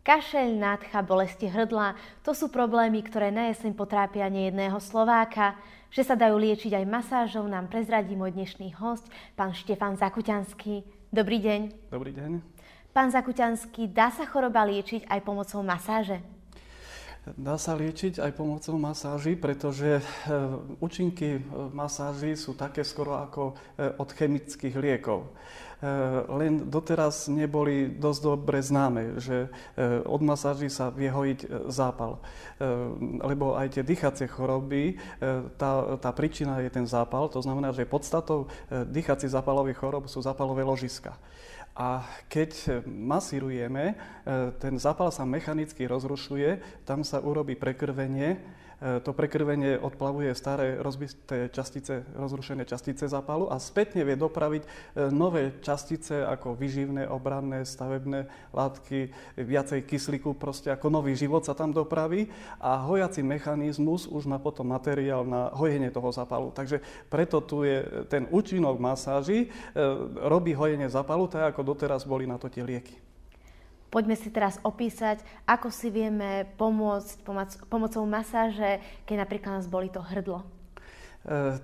Kašeľ, nádcha, bolesti hrdla, to sú problémy, ktoré na jeseň potrápia nejedného Slováka. Že sa dajú liečiť aj masážou, nám prezradí môj dnešný hosť, pán Štefan Zakuťanský. Dobrý deň. Dobrý deň. Pán Zakuťanský, dá sa choroba liečiť aj pomocou masáže? Dá sa liečiť aj pomocou masáží, pretože účinky masáží sú také skoro ako od chemických liekov. Len doteraz neboli dosť dobre známe, že od masáží sa vie hojiť zápal. Lebo aj tie dýchacie choroby, tá príčina je ten zápal, to znamená, že podstatou dýchacích zápalových chorób sú zápalové ložiska. A keď masírujeme, ten zápal sa mechanicky rozrušuje, tam sa urobí prekrvenie. To prekrvenie odplavuje staré rozbité častice, rozrušené častice zápalu a spätne vie dopraviť nové častice ako vyživné, obranné, stavebné látky, viacej kyslíku, proste ako nový život sa tam dopraví a hojací mechanizmus už má potom materiál na hojenie toho zápalu. Takže preto tu je ten účinok masáži, robí hojenie zápalu, tak ako doteraz boli na to tie lieky. Poďme si teraz opísať, ako si vieme pomôcť pomocou masáže, keď napríklad nás bolí to hrdlo.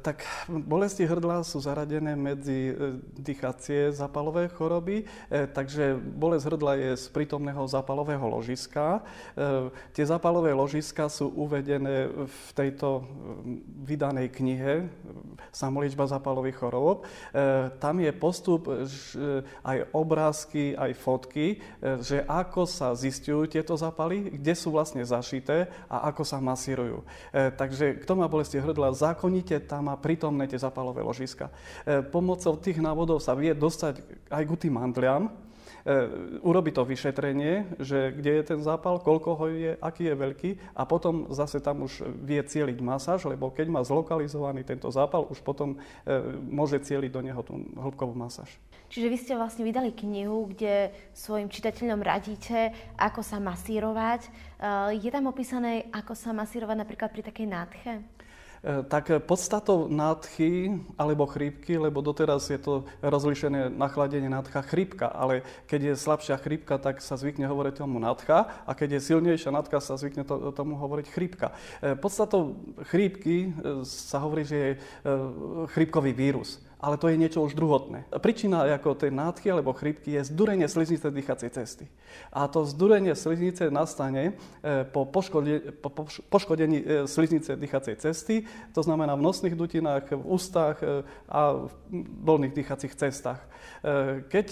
Tak bolesti hrdla sú zaradené medzi dýchacie zápalové choroby, takže bolesť hrdla je z prítomného zápalového ložiska. Tie zápalové ložiska sú uvedené v tejto vydanej knihe Samoliečba zápalových chorôb. Tam je postup aj obrázky, aj fotky, že ako sa zisťujú tieto zápaly, kde sú vlastne zašité a ako sa masírujú. Takže kto má bolesti hrdla, zákonite tam má prítomné tie zápalové ložiska. Pomocou tých návodov sa vie dostať aj k tým mandliam, urobiť to vyšetrenie, že kde je ten zápal, koľko ho je, aký je veľký a potom zase tam už vie cieliť masáž, lebo keď má zlokalizovaný tento zápal, už potom môže cieliť do neho tú hĺbkovú masáž. Čiže vy ste vlastne vydali knihu, kde svojim čitateľom radíte, ako sa masírovať. Je tam opísané, ako sa masírovať napríklad pri takej nádche? Tak podstatou nádchy alebo chrípky, lebo doteraz je to rozlíšené nachladenie nádcha chrípka, ale keď je slabšia chrípka, tak sa zvykne hovoriť tomu nádcha a keď je silnejšia nádcha, sa zvykne tomu hovoriť chrípka. Podstatou chrípky sa hovorí, že je chrípkový vírus. Ale to je niečo už druhotné. Príčina ako tej nádchy alebo chrípky je zdurenie sliznice dýchacej cesty. A to zdurenie sliznice nastane po poškodení sliznice dýchacej cesty, to znamená v nosných dutinách, v ústach a v dolných dýchacích cestách. Keď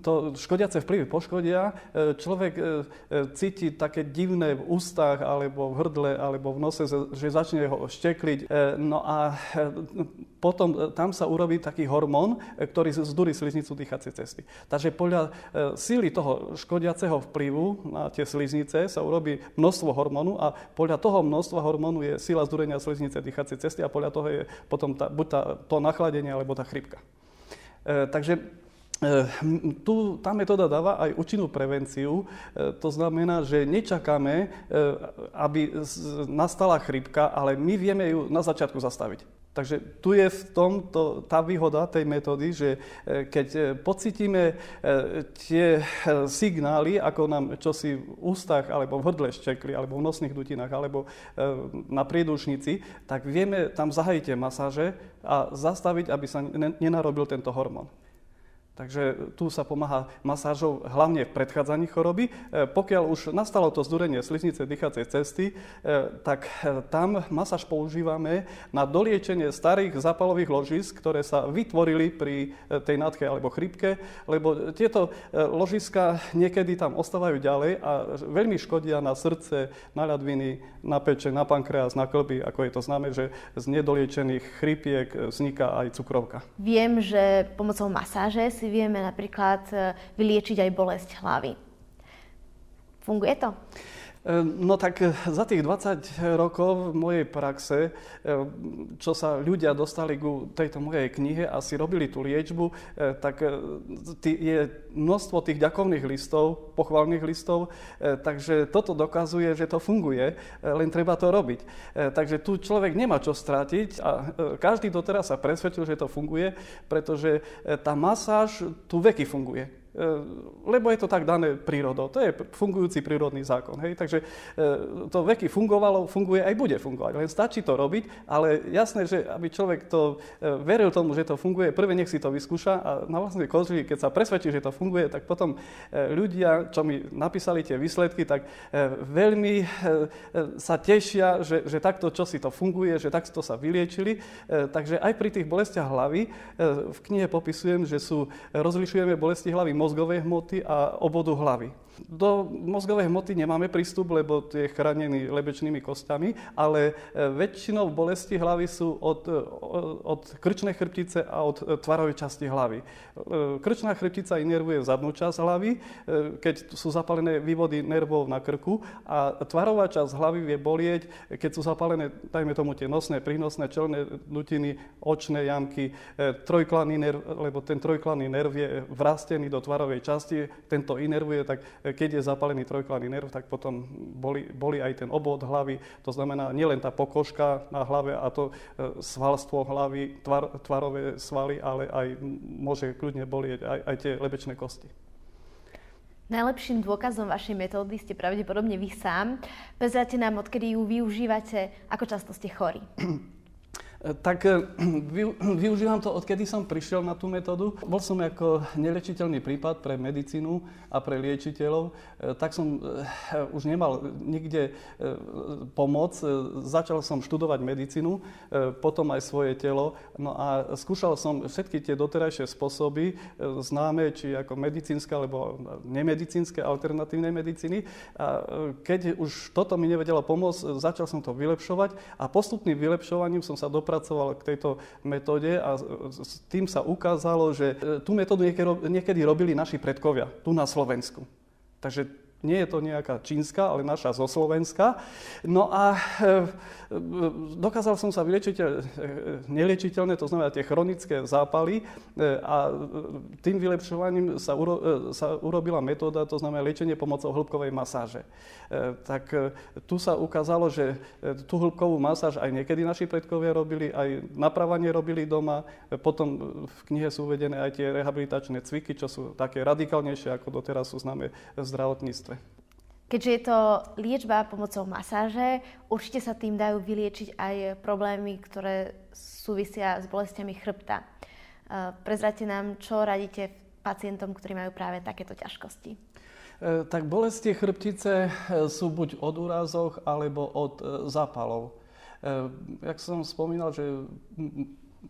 to škodiace vplyvy poškodia, človek cíti také divné v ústach, alebo v hrdle, alebo v nose, že začne ho štekliť. No a potom tam sa urobí taký hormón, ktorý zdúri sliznicu dýchacej cesty. Takže podľa síly toho škodiaceho vplyvu na tie sliznice sa urobí množstvo hormónu a podľa toho množstva hormónu je sila zdúrenia sliznice dýchacej cesty a podľa toho je potom buď to nachladenie, alebo tá chrípka. Takže tá metóda dáva aj účinnú prevenciu. To znamená, že nečakáme, aby nastala chrípka, ale my vieme ju na začiatku zastaviť. Takže tu je v tom tá výhoda tej metódy, že keď pocítime tie signály, ako nám čosi v ústach, alebo v hrdle štekli, alebo v nosných dutinách, alebo na priedušnici, tak vieme tam zahájiť tie masáže a zastaviť, aby sa nenarobil tento hormón. Takže tu sa pomáha masážou hlavne v predchádzaní choroby. Pokiaľ už nastalo to zdúrenie sliznice dýchacej cesty, tak tam masáž používame na doliečenie starých zápalových ložísk, ktoré sa vytvorili pri tej nádche alebo chrípke, lebo tieto ložiska niekedy tam ostávajú ďalej a veľmi škodia na srdce, na ľadviny, na pečeň, na pankreas, na kĺby, ako je to známe, že z nedoliečených chrípiek vzniká aj cukrovka. Viem, že pomocou masáže si vieme napríklad vyliečiť aj bolesť hlavy. Funguje to? No tak za tých 20 rokov mojej praxe, čo sa ľudia dostali ku tejto mojej knihe a si robili tú liečbu, tak je množstvo tých ďakovných listov, pochvalných listov, takže toto dokazuje, že to funguje, len treba to robiť. Takže tu človek nemá čo stratiť a každý doteraz sa presvedčil, že to funguje, pretože tá masáž tu veky funguje. Lebo je to tak dané prírodou. To je fungujúci prírodný zákon. Hej? Takže to veky fungovalo, funguje aj bude fungovať. Len stačí to robiť, ale jasné, že aby človek to veril tomu, že to funguje, prvé nech si to vyskúša a na vlastnej koži, keď sa presvedčí, že to funguje, tak potom ľudia, čo mi napísali tie výsledky, tak veľmi sa tešia, že takto čo si to funguje, že takto sa vyliečili. Takže aj pri tých bolestiach hlavy v knihe popisujem, že rozlišujeme bolesti hlavy mozgovej hmoty a obvodu hlavy. Do mozgovej hmoty nemáme prístup, lebo je chránený lebečnými kostiami, ale väčšinou bolesti hlavy sú od krčnej chrbtice a od tvarovej časti hlavy. Krčná chrbtica inervuje zadnú časť hlavy, keď sú zapálené vývody nervov na krku, a tvarová časť hlavy vie bolieť, keď sú zapálené, dajme tomu, tie nosné, prínosné, čelné dutiny, očné jamky, trojklanný nerv, lebo ten trojklanný nerv je vrastený do tvarovej časti, tento inervuje, tak keď je zapálený trojklanný nerv, tak potom boli aj ten obvod hlavy. To znamená nielen tá pokožka na hlave a to svalstvo hlavy, tvarové svaly, ale aj môže kľudne bolieť aj tie lebečné kosti. Najlepším dôkazom vašej metódy ste pravdepodobne vy sám. Prezrate nám, odkedy ju využívate, ako často ste chorí. Tak využívam to, odkedy som prišiel na tú metódu. Bol som ako neliečiteľný prípad pre medicínu a pre liečiteľov. Tak som už nemal nikde pomoc. Začal som študovať medicínu, potom aj svoje telo. No a skúšal som všetky tie doterajšie spôsoby známe, či ako medicínske alebo nemedicínske, alternatívnej medicíny. A keď už toto mi nevedelo pomôcť, začal som to vylepšovať a postupným vylepšovaním som sa dopracoval k tejto metóde a s tým sa ukázalo, že tú metódu niekedy robili naši predkovia tu na Slovensku. Takže nie je to nejaká čínska, ale naša zo Slovenska. No a dokázal som sa vyliečiť neliečiteľné, to znamená tie chronické zápaly, a tým vylepšovaním sa urobila metóda, to znamená liečenie pomocou hĺbkovej masáže. Tak tu sa ukázalo, že tú hĺbkovú masáž aj niekedy naši predkovia robili, aj napravanie robili doma. Potom v knihe sú uvedené aj tie rehabilitačné cviky, čo sú také radikálnejšie, ako doteraz sú známe v zdravotníctve. Keďže je to liečba pomocou masáže, určite sa tým dajú vyliečiť aj problémy, ktoré súvisia s bolestiami chrbta. Prezrate nám, čo radíte pacientom, ktorí majú práve takéto ťažkosti. Tak bolesti chrbtice sú buď od úrazov, alebo od zápalov. Jak som spomínal, že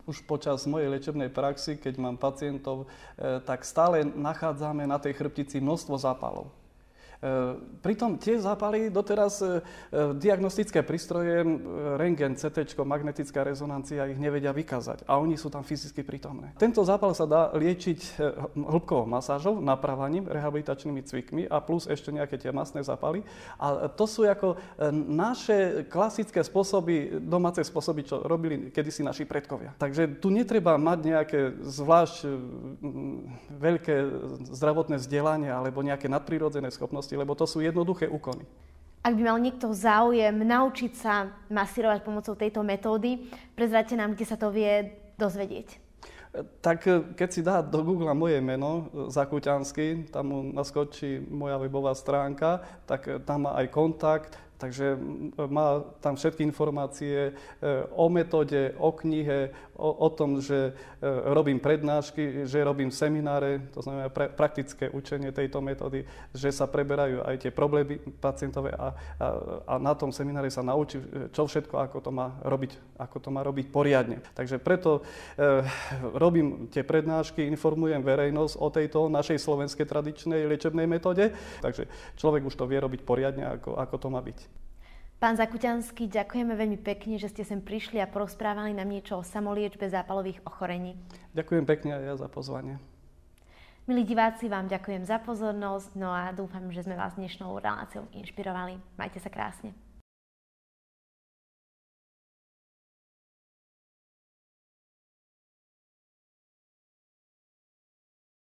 už počas mojej liečebnej praxi, keď mám pacientov, tak stále nachádzame na tej chrbtici množstvo zápalov. Pritom tie zápaly doteraz diagnostické prístroje, rentgen, CT, magnetická rezonancia ich nevedia vykázať a oni sú tam fyzicky prítomné. Tento zápal sa dá liečiť hĺbkovou masážou, napravaním, rehabilitačnými cvikmi a plus ešte nejaké tie masné zápaly. A to sú ako naše klasické spôsoby, domáce spôsoby, čo robili kedysi naši predkovia. Takže tu netreba mať nejaké zvlášť veľké zdravotné vzdelanie alebo nejaké nadprirodzené schopnosti, lebo to sú jednoduché úkony. Ak by mal niekto záujem naučiť sa masírovať pomocou tejto metódy, prezrate nám, kde sa to vie dozvedieť. Tak keď si dá do Google moje meno, Zakuťanský, tam mu naskočí moja webová stránka, tak tam má aj kontakt, takže má tam všetky informácie o metóde, o knihe, o tom, že robím prednášky, že robím semináre, to znamená praktické učenie tejto metódy, že sa preberajú aj tie problémy pacientové a na tom semináre sa naučí, čo všetko, ako to má robiť poriadne. Takže preto robím tie prednášky, informujem verejnosť o tejto našej slovenskej tradičnej liečebnej metóde, takže človek už to vie robiť poriadne, ako to má byť. Pán Zakuťanský, ďakujeme veľmi pekne, že ste sem prišli a porozprávali nám niečo o samoliečbe zápalových ochorení. Ďakujem pekne aj ja za pozvanie. Milí diváci, vám ďakujem za pozornosť, no a dúfam, že sme vás dnešnou reláciou inšpirovali. Majte sa krásne.